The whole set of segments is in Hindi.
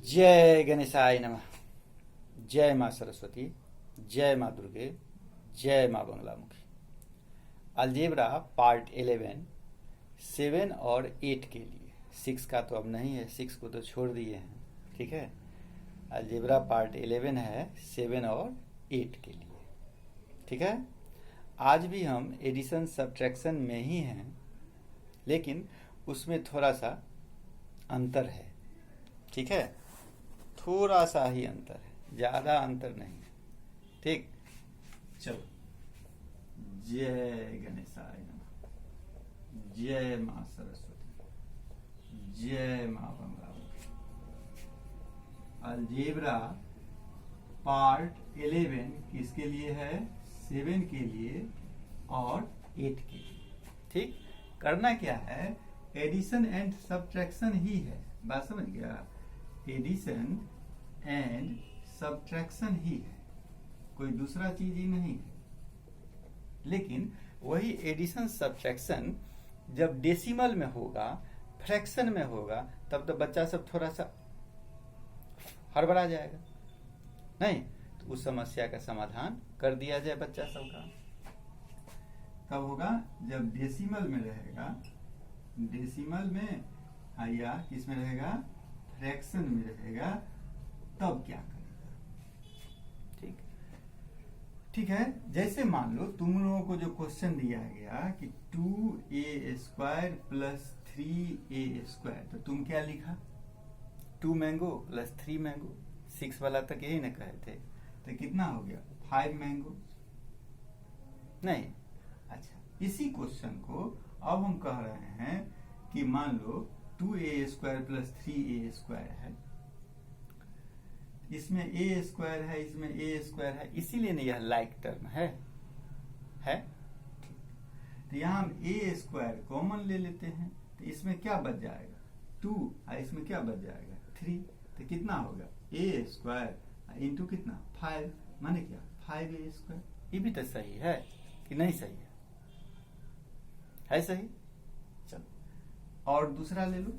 जय गणेशाय नमः। जय माँ सरस्वती, जय माँ दुर्गे, जय माँ बंगलामुखी। अलजेब्रा पार्ट 11 7 और 8 के लिए, 6 का तो अब नहीं है, 6 को तो छोड़ दिए हैं। ठीक है, अलजेब्रा पार्ट 11 है 7 और 8 के लिए। ठीक है, आज भी हम एडिशन सब्ट्रैक्शन में ही हैं, लेकिन उसमें थोड़ा सा अंतर है। ठीक है, थोड़ा सा ही अंतर है, ज्यादा अंतर नहीं है। ठीक, चलो। जय गणेशाय नमः। जय माँ सरस्वती, जय माँ बंगलामुखी। अलजेब्रा पार्ट 11 किसके लिए है? 7 के लिए और 8 के लिए। ठीक, करना क्या है? एडिशन एंड सब्ट्रैक्शन ही है। बात समझ गया? एडिशन एंड सब्ट्रैक्शन ही है, कोई दूसरा चीज ही नहीं है। लेकिन वही एडिशन सब्ट्रैक्शन जब डेसिमल में होगा, फ्रैक्शन में होगा, तब तो बच्चा सब थोड़ा सा हड़बड़ा जाएगा। नहीं तो उस समस्या का समाधान कर दिया जाए बच्चा सबका। कब होगा? जब डेसिमल में रहेगा, डेसिमल में या किस में रहेगा? फ्रैक्शन में रहेगा, तब क्या करेगा? ठीक, ठीक है। जैसे मान लो तुम लोगों को जो क्वेश्चन दिया गया कि 2a² प्लस 3a², तो तुम क्या लिखा? 2 मैंगो प्लस 3 मैंगो। 6 वाला तक यही ना कहे थे, तो कितना हो गया? 5 मैंगो। नहीं, अच्छा, इसी क्वेश्चन को अब हम कह रहे हैं कि मान लो 2a² प्लस 3a² है, इसमें a² है, इसमें a² है, इसीलिए नहीं यह लाइक टर्म है। तो यहां हम a² कॉमन ले लेते हैं, तो इसमें क्या बच जाएगा? 2, और इसमें क्या बच जाएगा? 3। तो कितना होगा? a² इंटू कितना? 5, माने क्या? 5a²। ये भी तो सही है कि नहीं? सही है सही। चलो, और दूसरा ले लो।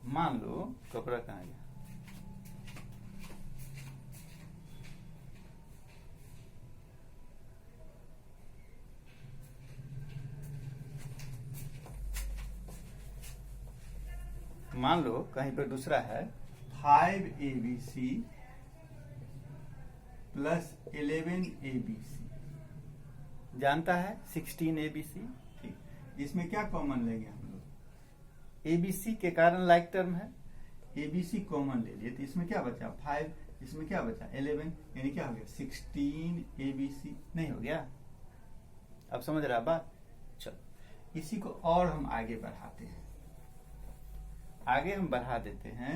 मान लो कपड़ा कहाँ गया? मान लो कहीं पर दूसरा है 5abc प्लस 11abc, जानता है 16abc। ठीक, इसमें क्या कॉमन लेंगे हम लोग? abc के कारण लाइक टर्म है, abc कॉमन ले लिए, तो इसमें क्या बचा? 5, इसमें क्या बचा? 11, यानी क्या हो गया? 16abc। नहीं हो गया? अब समझ रहा बात? चलो, इसी को और हम आगे बढ़ाते हैं। आगे हम बढ़ा देते हैं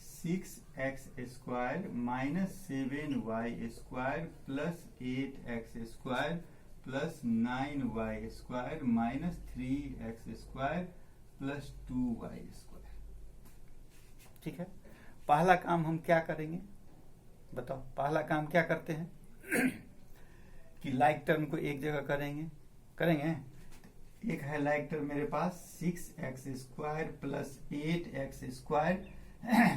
6x² minus 7y² plus 8x² plus 9y² minus 3x² plus 2y²। ठीक है, पहला काम हम क्या करेंगे? बताओ, पहला काम क्या करते हैं? कि लाइक टर्म को एक जगह करेंगे। एक है लाइक टर्म मेरे पास 6x² plus 8x²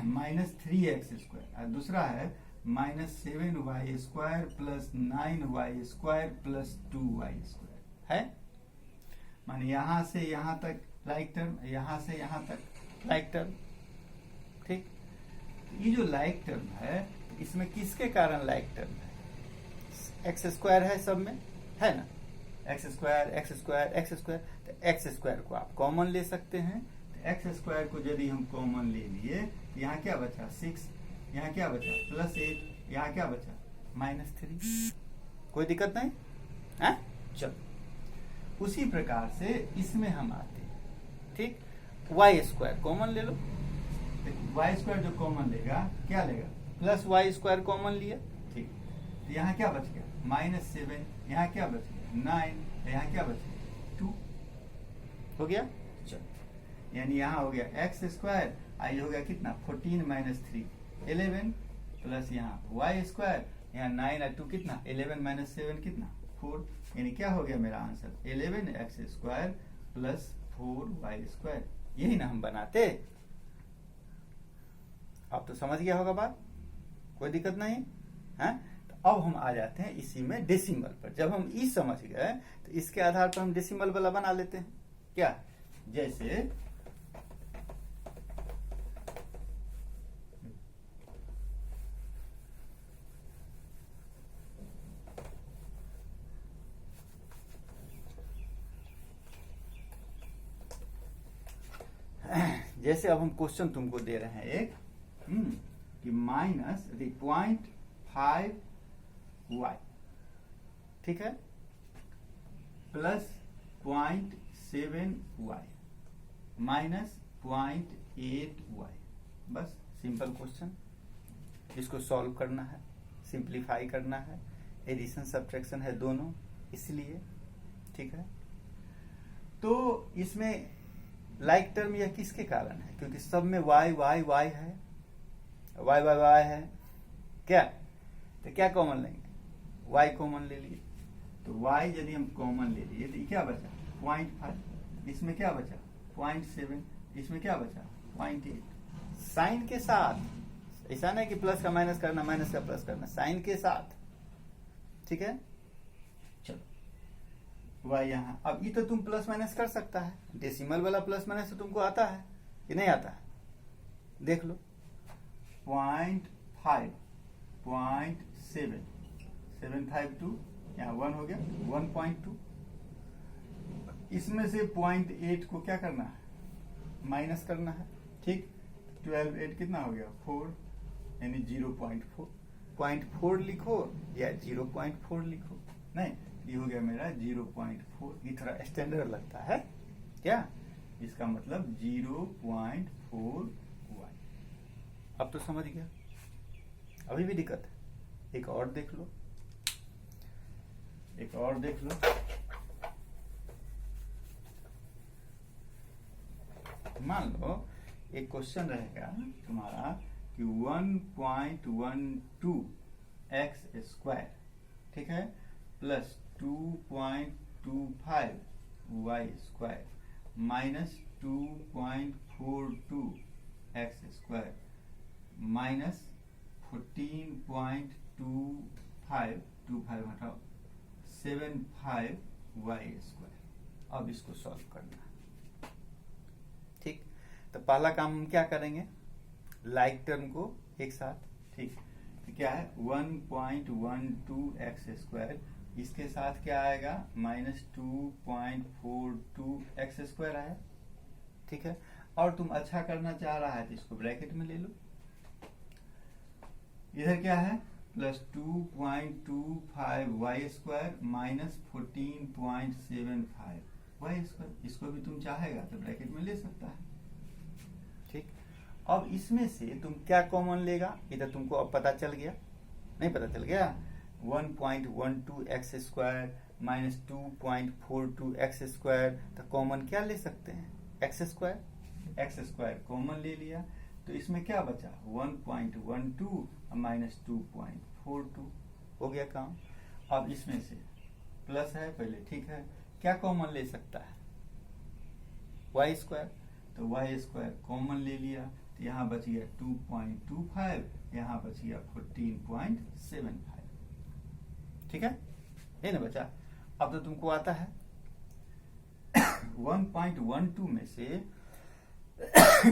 minus 3x², और दूसरा है minus 7y² plus 9y² plus 2y² है। माने यहां से यहां तक लाइक टर्म, यहां से यहां तक लाइक टर्म। ठीक, ये जो लाइक टर्म है, इसमें किसके कारण लाइक टर्म है? x² है, सब में है ना? x²। तो x² को आप कॉमन ले सकते हैं। तो x² को यदि हम कॉमन ले लिए, तो यहाँ क्या बचा? 6, यहाँ क्या बचा? प्लस 8, यहाँ क्या बचा? माइनस 3। कोई दिक्कत नहीं है? चलो, उसी प्रकार से इसमें हम आते हैं। ठीक, y² कॉमन ले लो। y² जो कॉमन लेगा, क्या लेगा? प्लस y² कॉमन लिया। ठीक, तो यहाँ क्या बच गया? माइनस 7, यहाँ क्या बच गया? 9, यहाँ क्या बच गया? 2 हो गया। चलो, यानी यहाँ हो गया x², आई हो गया कितना? 14 माइनस 3 11 प्लस यहाँ y², यहाँ 9 और 2 कितना? 11 माइनस 7 कितना? 4। यानी क्या हो गया मेरा आंसर? 11x² plus 4y²। यही ना हम बनाते। आप तो समझ गया होगा बात, कोई दिक्कत नहीं है। तो अब हम आ जाते हैं इसी में डेसिमल पर। जब हम ई समझ गए तो इसके आधार पर हम डेसिमल वाला बना लेते हैं। क्या, जैसे जैसे अब हम क्वेश्चन तुमको दे रहे हैं एक कि माइनस 0.5y, ठीक है, प्लस 0.7y माइनस 0.8y। बस सिंपल क्वेश्चन, इसको सॉल्व करना है, सिंप्लीफाई करना है, एडिशन सब्ट्रैक्शन है दोनों, इसलिए ठीक है। तो इसमें लाइक टर्म यह किसके कारण है, क्योंकि सब में y y y है, y y y है क्या, तो क्या कॉमन लेंगे, y कॉमन ले लिए। तो y यदि हम कॉमन ले लिए तो क्या बचा 0.5, इसमें क्या बचा 0.7, इसमें क्या बचा 0.8। साइन के साथ, ऐसा नहीं कि प्लस का माइनस करना, माइनस का प्लस करना, साइन के साथ, ठीक है। चलो y यहाँ, अब ये तो तुम प्लस माइनस कर सकता है, डेसिमल वाला प्लस माइनस तो तुमको आता है कि नहीं आता है, देख लो 0.5 0.7 752, यहाँ 1 हो गया 1.2, इसमें से 0.8 को क्या करना है, माइनस करना है, ठीक। 12 8 कितना हो गया 4, यानी 0.4, 0.4 लिखो या 0.4 लिखो, नहीं ये हो गया मेरा 0.4। ये थोड़ा स्टैंडर्ड लगता है क्या, इसका मतलब 0.4y। अब तो समझ गया, अभी भी दिक्कत है, एक और देख लो, एक और देख लो। मान लो एक क्वेश्चन रहेगा तुम्हारा कि 1.12x², ठीक है, plus 2.25y² minus 2.42x² minus 14.25 हटाओ 75y²। अब इसको सॉल्व करना है, ठीक। तो पहला काम हम क्या करेंगे, लाइक टर्म को एक साथ, ठीक। तो क्या है 1.12x², इसके साथ क्या आएगा माइनस 2.42x² आया, ठीक है। और तुम अच्छा करना चाह रहा है तो इसको ब्रैकेट में ले लो। इधर क्या है प्लस 2.25y² माइनस 14.75y², इसको भी तुम चाहेगा तो ब्रैकेट में ले सकता है, ठीक। अब इसमें से तुम क्या कॉमन लेगा, इधर तुमको अब पता चल गया, नहीं पता चल गया, 1.12x² माइनस 2.42x², तो कॉमन क्या ले सकते हैं x², x² कॉमन ले लिया, तो इसमें क्या बचा 1.12 माइनस 2.42, हो गया काम। अब इसमें से प्लस है पहले, ठीक है, क्या कॉमन ले सकता है y², तो y² कॉमन ले लिया, तो यहाँ बच गया 2.25, यहाँ बच गया 14.75, ठीक है, ये ना बचा। अब तो तुमको आता है 1.12 में से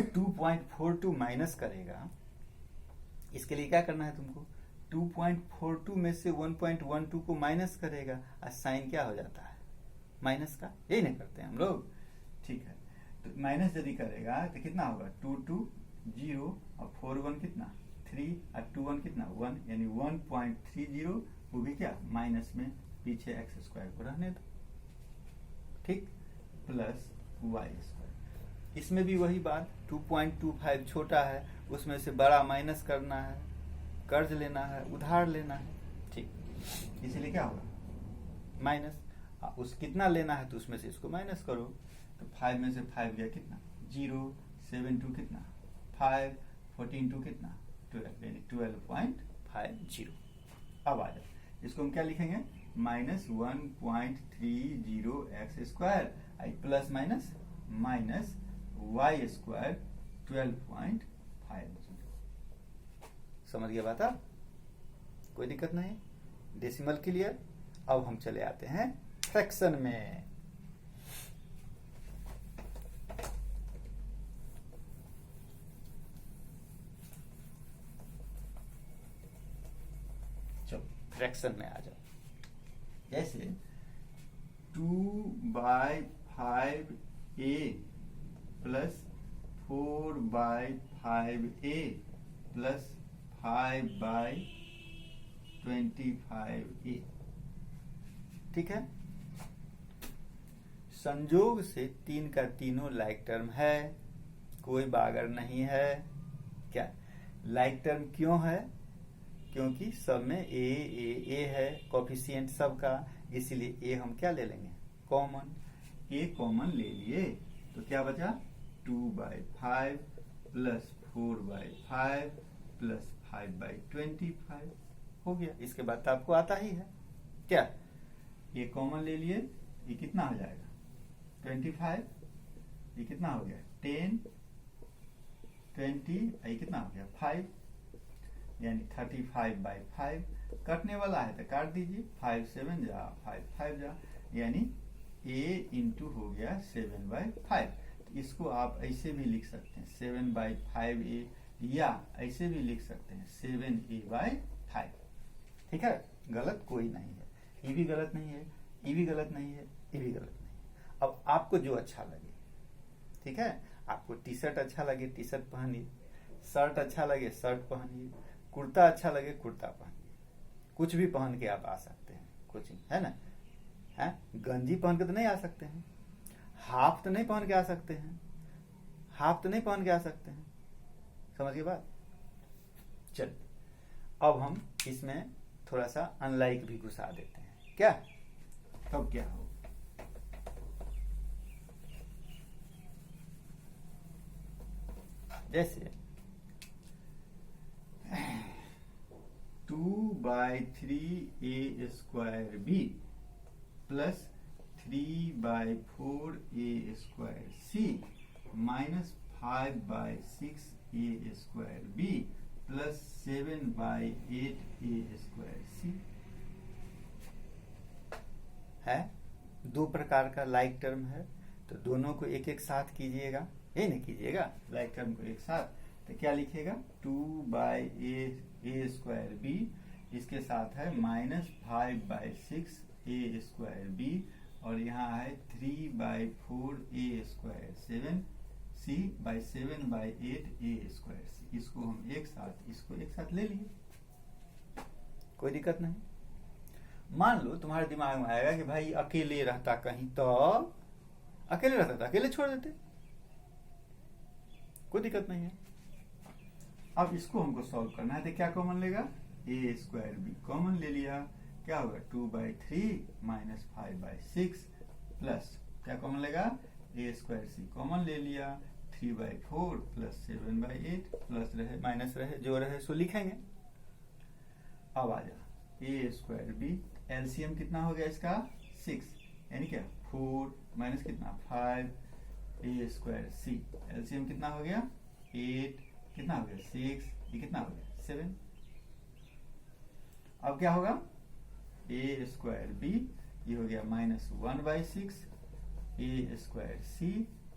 2.42 माइनस करेगा, इसके लिए क्या करना है तुमको, 2.42 में से 1.12 को माइनस करेगा, और साइन क्या हो जाता है माइनस का, यही नहीं करते हैं हम लोग, ठीक है। तो माइनस यदि करेगा तो कितना होगा 2 2 0 और 4 1 कितना 3 और 2 1 कितना 1, यानी 1.30, वो भी क्या माइनस में, पीछे x² को रहने दो, ठीक, प्लस y²। इसमें भी वही बात, 2.25 छोटा है, उसमें से बड़ा माइनस करना है, कर्ज लेना है, उधार लेना है, ठीक, इसलिए क्या होगा माइनस, उस कितना लेना है तो उसमें से इसको माइनस करो, तो 5 में से 5 गया कितना 0, 7 2 कितना 5, 14 2 कितना 12, यानी 12.50। अब आ जाए, इसको हम क्या लिखेंगे minus 1.30x², plus minus y² 12.50, समझ गया बात आप? कोई दिक्कत नहीं। Decimal clear. अब हम चले आते हैं फ्रैक्शन में। चलो फ्रैक्शन में आ जाओ। जैसे 2/5a plus 4/5a plus 5/25a। ठीक है। संयोग से 3 का तीनों लाइक टर्म है, कोई बागर नहीं है। क्या लाइक टर्म क्यों है? क्योंकि सब में ए है, कोफिशिएंट सबका, इसीलिए ए हम क्या ले लेंगे? कॉमन। ए कॉमन ले लिए तो क्या बचा? 2/5 प्लस 4/5 प्लस 5/25 हो गया। इसके बाद तो आपको आता ही है। क्या ये कॉमन ले लिए, ये कितना हो जाएगा? 25। ये कितना हो गया? 10, 20, ये कितना हो गया? 5, यानी 35/5। कटने वाला है तो काट दीजिए। 5 7 जा, 5 5 जा, यानी a इंटू हो गया 7/5। तो इसको आप ऐसे भी लिख सकते हैं 7/5a, या ऐसे भी लिख सकते हैं 7a/5। ठीक है, गलत कोई नहीं है। ये भी गलत नहीं है, ये भी गलत नहीं है, ये भी गलत नहीं है। अब आपको जो अच्छा लगे, ठीक है, आपको टी शर्ट अच्छा लगे टी शर्ट पहनिए, शर्ट अच्छा लगे शर्ट पहनिए, कुर्ता अच्छा लगे कुर्ता पहनिए, कुछ भी पहन के आप आ सकते हैं कोचिंग, है ना? है गंजी पहन के तो नहीं आ सकते हैं, हाफ तो नहीं पहन के आ सकते हैं, हाफ तो नहीं पहन के आ सकते हैं। समझ गए बात? चल अब हम इसमें थोड़ा सा अनलाइक भी घुसा देते हैं। क्या तब क्या हो? जैसे 2/3a² b plus 3/4a² c minus 5/6a² b plus 7/8a² c है। दो प्रकार का लाइक टर्म है, तो दोनों को एक एक साथ कीजिएगा, यही नहीं कीजिएगा लाइक टर्म को एक साथ। तो क्या लिखिएगा? 2/a² b, इसके साथ है माइनस 5/6a² b, और यहाँ है 3/4a² 7c/7/8a² c। इसको हम एक साथ, इसको एक साथ ले लिए, कोई दिक्कत नहीं। मान लो तुम्हारे दिमाग में आएगा कि भाई अकेले रहता कहीं, तो अकेले रहता तो अकेले छोड़ देते, कोई दिक्कत नहीं है। अब इसको हमको सॉल्व करना है, तो क्या कॉमन लेगा? a² b कॉमन ले लिया, क्या होगा? 2/3 माइनस 5/6 प्लस क्या कॉमन लेगा? a² c कॉमन ले लिया, 3/4 प्लस 7/8 प्लस रहे माइनस रहे जो रहे सो लिखेंगे। अब आ जा a² b, एलसीएम कितना हो गया इसका? 6, यानी क्या? 4 माइनस कितना? 5 a² c, एलसीएम कितना हो गया? 8, कितना हो गया? 6, ये कितना हो गया? 7। अब क्या होगा? a² b, ये हो गया माइनस 1/6, a² c,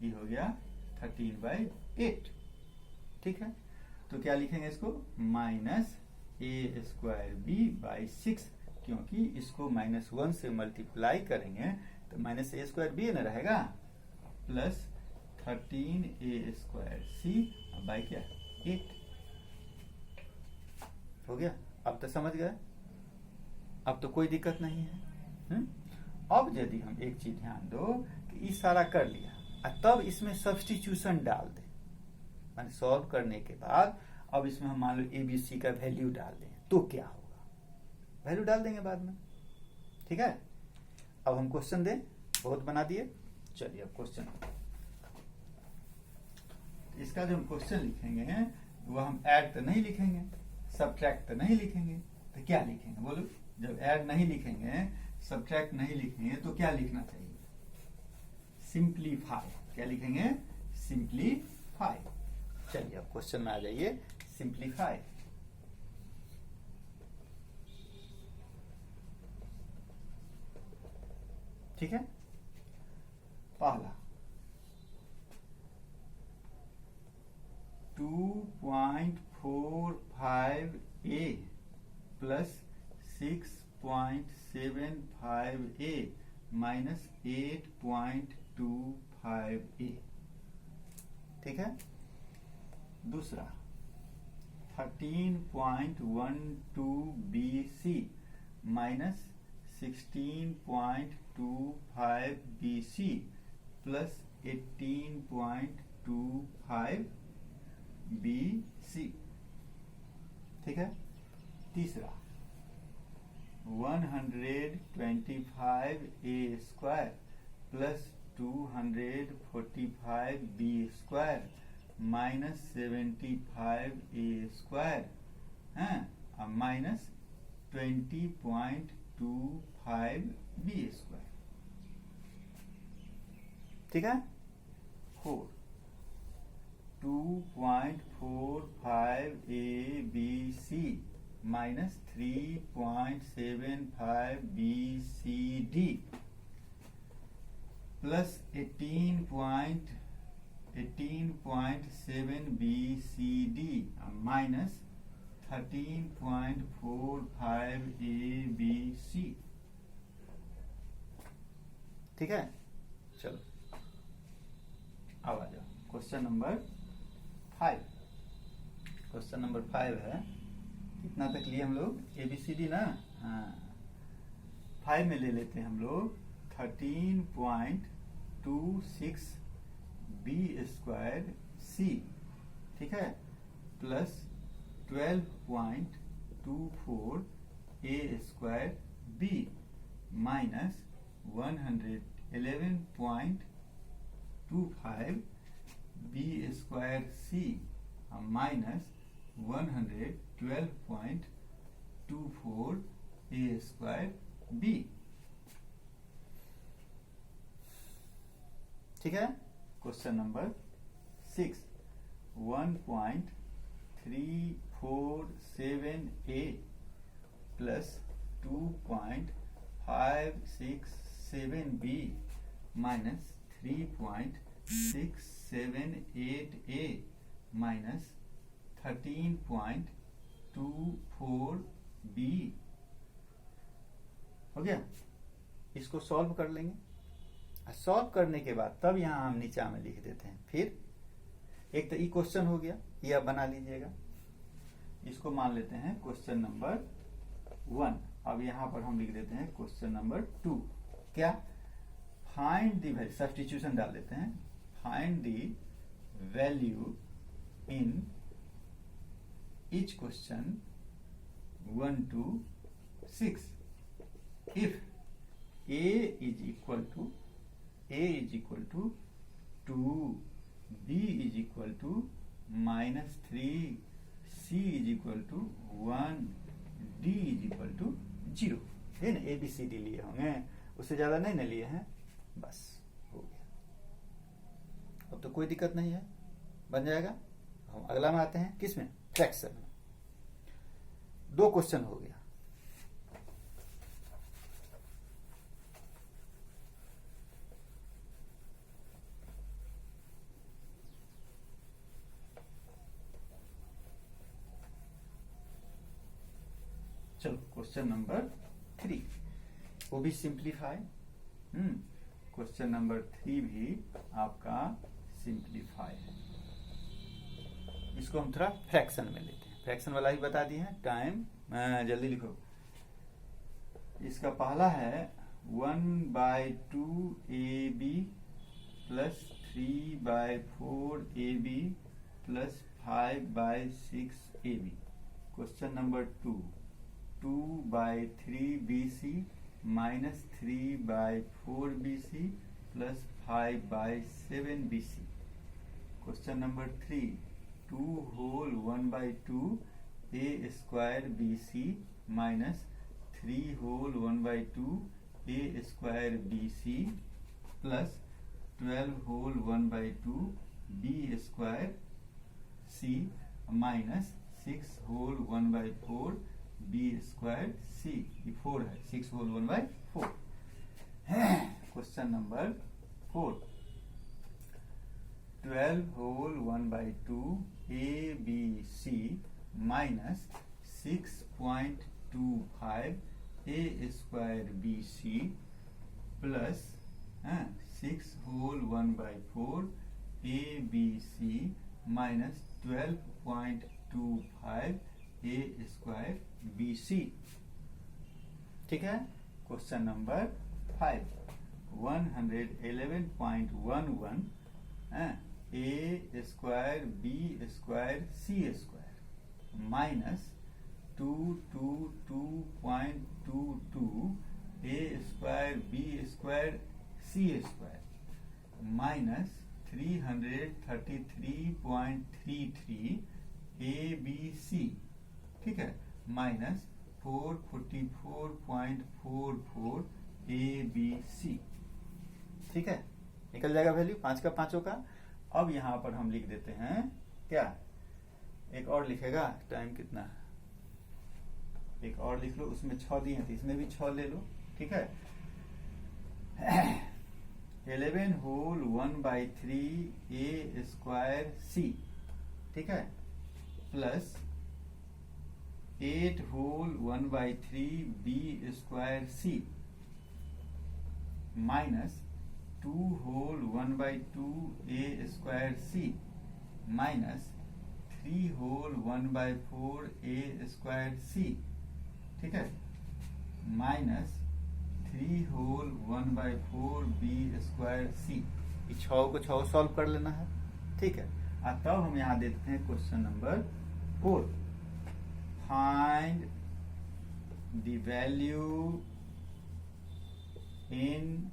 ये हो गया 13/8। ठीक है, तो क्या लिखेंगे इसको? माइनस a² b/6, क्योंकि इसको -1 से मल्टीप्लाई करेंगे तो माइनस a² b न रहेगा, प्लस 13a² c बाई क्या? 8 हो गया। अब तो समझ गए, अब तो कोई दिक्कत नहीं है। अब यदि हम एक चीज ध्यान दो कि इस सारा कर लिया और तब इसमें सब्स्टिट्यूशन डाल दें, माने सॉल्व करने के बाद अब इसमें हम मान लो ABC का वैल्यू डाल दें, तो क्या होगा? वैल्यू डाल देंगे बाद में। ठीक है, अब हम क्वेश्चन दें, बहुत बना दिए। चलिए अब क्वेश्चन, इसका जो हम क्वेश्चन लिखेंगे वो हम ऐड तो नहीं लिखेंगे, सब्ट्रैक्ट तो नहीं लिखेंगे, तो क्या लिखेंगे बोलो? जब ऐड नहीं लिखेंगे, सब्ट्रैक्ट नहीं लिखेंगे, तो क्या लिखना चाहिए? सिंप्लीफाई। क्या लिखेंगे? सिंप्लीफाई। चलिए अब क्वेश्चन में आ जाइए, सिंप्लीफाई। ठीक है, पहला 2.45a plus 6.75a minus 8.25a, ठीक है। दूसरा 13.12bc minus 16.25bc plus 18.25bc, ठीक है। तीसरा 125a square plus 245b square minus 75a square है माइनस 20.25b स्क्वायर, ठीक है। 4 2.45abc minus 3.75bcd plus 18.7bcd minus 13.45abc, ठीक है। चलो अब आ जाओ क्वेश्चन नंबर 5। क्वेश्चन नंबर 5 है, कितना तक लिए हम लोग ABCD ना, हाँ 5 में ले लेते हैं हम लोग 13.26b स्क्वायर c, ठीक है, plus 12.24a square b minus 111.25b square c minus 112.24a square b, ठीक है। Question number 6 1.347a plus 2.567b minus 3.678a minus 13.24b हो गया। इसको सॉल्व कर लेंगे, सॉल्व करने के बाद तब यहां हम नीचा में लिख देते हैं। फिर एक तो ये क्वेश्चन हो गया, ये आप बना लीजिएगा। इसको मान लेते हैं क्वेश्चन नंबर 1। अब यहां पर हम लिख देते हैं क्वेश्चन नंबर 2। क्या, फाइंड दी वैल्यू, सब्स्टिट्यूशन डाल देते हैं, find the value in each question 1 to 6 if a is equal to 2, b is equal to -3, c is equal to 1, d is equal to 0, है ना। ABCD लिए होंगे, उससे ज्यादा नहीं ना लिए हैं, बस हो गया। अब तो कोई दिक्कत नहीं है, बन जाएगा। हम अगला में आते हैं, किसमें, फ्रैक्शन में। 2 क्वेश्चन हो गया। चलो क्वेश्चन नंबर 3, वो भी सिंप्लीफाई। क्वेश्चन नंबर 3 भी आपका सिंप्लीफाई है। इसको हम थोड़ा फ्रैक्शन में लेते हैं, फ्रैक्शन वाला ही बता दिए हैं। टाइम जल्दी लिखो। इसका पहला है 1/2ab plus 3/4ab plus 5/6ab। Question number 2 2/3bc minus 3/4bc plus 5/7bc। Question number 3 2 whole 1/2 a square bc minus 3 whole 1/2 a square bc plus 12 whole 1/2 b square c minus 6 whole 1/4 b square c। ये 4 है, 6 whole 1/4। Question number 4, 12 whole 1/2 ABC minus 6.25 A square BC plus 6 whole 1/4 ABC minus 12.25 A square BC। ठीक है। Question number 5, 111.11 A square B square C square minus 222.22 A square B square C square minus 333.33 ABC, ठीक है, माइनस 444.44 ABC। ठीक है, निकल जाएगा वैल्यू 5 का 5 का। अब यहां पर हम लिख देते हैं क्या, एक और लिखेगा, टाइम कितना है, एक और लिख लो, उसमें 6 दिए हैं तो इसमें भी 6 ले लो। ठीक है, 11 whole 1/3 A square C, ठीक है, plus 8 whole 1/3 B square C minus 2 whole 1/2 A square C minus 3 whole 1/4 A square C, ठीक है, minus 3 whole 1/4 B square C। ये 6 को 6 सॉल्व कर लेना है। ठीक है, तब हम यहाँ देते हैं question number 4, find the value in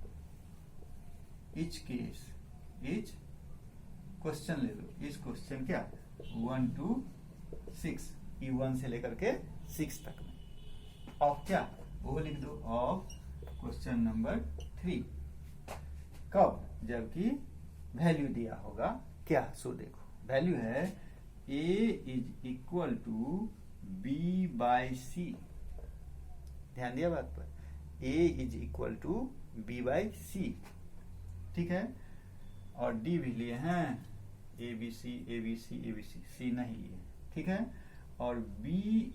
each case, each question ले लो, इस क्वेश्चन क्या 1 to 6, ये 1 से लेकर के 6 तक में, ऑफ क्या वो लिख दो, ऑफ क्वेश्चन नंबर 3। कब, जबकि वैल्यू दिया होगा क्या, सो देखो वैल्यू है A is equal to B by C। ध्यान दिया बात पर, A is equal to B by C, ठीक है, और D भी लिए हैं, ABC ABC ABC, C नहीं लिए, ठीक है, और B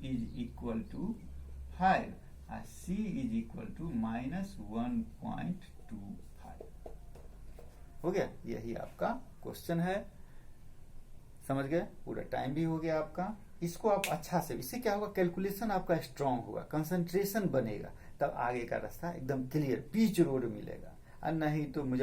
इज इक्वल टू 5 और C इज इक्वल टू -1.25। हो गया, यही आपका क्वेश्चन है, समझ गए, पूरा टाइम भी हो गया आपका। इसको आप अच्छा से, इससे क्या होगा, कैलकुलेशन आपका स्ट्रांग होगा, कंसंट्रेशन बनेगा, तब आगे का रास्ता एकदम क्लियर, बीच रोड मिलेगा, और नहीं तो मुझे